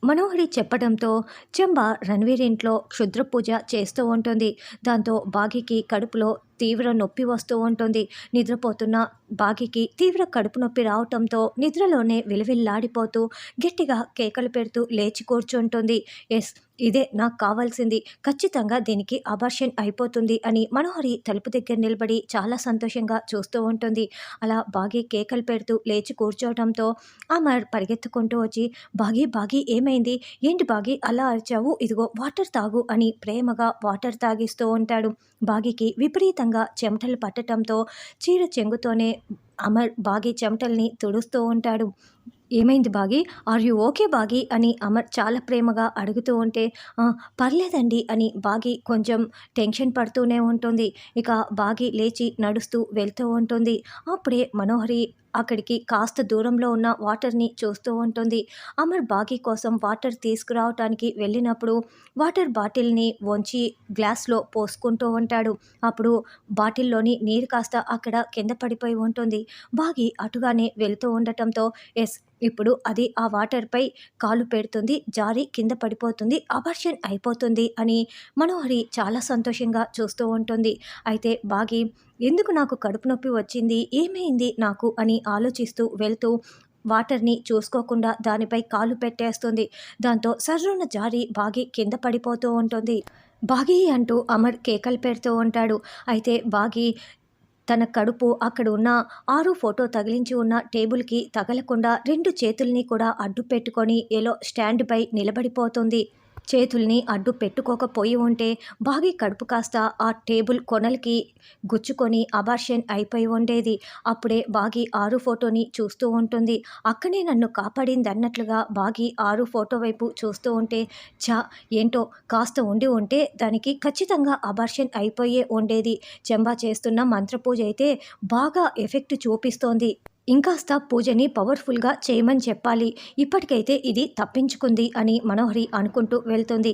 మనోహరి చెప్పడంతో చెంబ రణ్వీర్ ఇంట్లో క్షుద్ర పూజ చేస్తూ ఉంటుంది. దాంతో బాగీకి కడుపులో తీవ్ర నొప్పి వస్తూ ఉంటుంది. నిద్రపోతున్న బాగీకి తీవ్ర కడుపు నొప్పి రావటంతో నిద్రలోనే విలవిల్లాడిపోతూ గట్టిగా కేకలు పెడుతూ లేచి కూర్చుంటుంది. ఎస్, ఇదే నాకు కావాల్సింది, ఖచ్చితంగా దీనికి అబార్షన్ అయిపోతుంది అని మనోహరి తలుపు దగ్గర నిలబడి చాలా సంతోషంగా చూస్తూ ఉంటుంది. అలా బాగీ కేకలు పెడుతూ లేచి కూర్చోవడంతో అమర్ పరిగెత్తుకుంటూ వచ్చి, బాగీ బాగీ ఏమైంది, ఏంటి బాగీ అలా అరిచావు, ఇదిగో వాటర్ తాగు అని ప్రేమగా వాటర్ తాగిస్తూ ఉంటాడు. బాగీకి విపరీతంగా చెమటలు పట్టడంతో చీర చెంగుతోనే అమర్ బాగీ చెమటల్ని తుడుస్తూ ఉంటాడు. ఏమైంది బాగీ, ఆర్ యు ఓకే బాగీ అని అమర్ చాలా ప్రేమగా అడుగుతూ ఉంటే, పర్లేదండి అని బాగీ కొంచెం టెన్షన్ పడుతూనే ఉంటుంది. ఇక బాగీ లేచి నడుస్తూ వెళ్తూ ఉంటుంది. అప్పుడే మనోహరి అక్కడికి కాస్త దూరంలో ఉన్న వాటర్ని చూస్తూ ఉంటుంది. అమర్ బాగీ కోసం వాటర్ తీసుకురావటానికి వెళ్ళినప్పుడు వాటర్ బాటిల్ని వంచి గ్లాస్లో పోసుకుంటూ ఉంటాడు. అప్పుడు బాటిల్లోని నీరు కాస్త అక్కడ కింద పడిపోయి ఉంటుంది. బాగీ అటుగానే వెళ్తూ ఉండటంతో ఎస్, ఇప్పుడు అది ఆ వాటర్పై కాలు పెడుతుంది, జారి కింద పడిపోతుంది, అబార్షన్ అయిపోతుంది అని మనోహరి చాలా సంతోషంగా చూస్తూ ఉంటుంది. అయితే బాగీ ఎందుకు నాకు కడుపు నొప్పి వచ్చింది, ఏమైంది నాకు అని ఆలోచిస్తూ వెళ్తూ వాటర్ని చూసుకోకుండా దానిపై కాలు పెట్టేస్తుంది. దాంతో సర్రున జారి బాగీ కింద పడిపోతూ ఉంటుంది. బాగీ అంటూ అమర్ కేకలు పెడుతూ ఉంటాడు. అయితే బాగీ తన కడుపు అక్కడ ఉన్న ఆరు ఫోటో తగిలించి ఉన్న టేబుల్కి తగలకుండా రెండు చేతుల్ని కూడా అడ్డు పెట్టుకొని ఎలో స్టాండ్పై నిలబడిపోతుంది. చేతుల్ని అడ్డు పెట్టుకోకపోయి ఉంటే బాగీ కడుపు కాస్త ఆ టేబుల్ కొనలకి గుచ్చుకొని అబార్షన్ అయిపోయి ఉండేది. అప్పుడే బాగీ ఆరు ఫోటోని చూస్తూ ఉంటుంది. అక్కనే నన్ను కాపాడింది అన్నట్లుగా బాగీ ఆరు ఫోటో వైపు చూస్తూ ఉంటే, చా ఏంటో కాస్త ఉండి ఉంటే దానికి ఖచ్చితంగా అబార్షన్ అయిపోయే ఉండేది. చెంబా చేస్తున్న మంత్రపూజ అయితే బాగా ఎఫెక్ట్ చూపిస్తోంది. ఇంకాస్త పూజని పవర్ఫుల్గా చేయమని చెప్పాలి. ఇప్పటికైతే ఇది తప్పించుకుంది అని మనోహరి అనుకుంటూ వెళ్తుంది.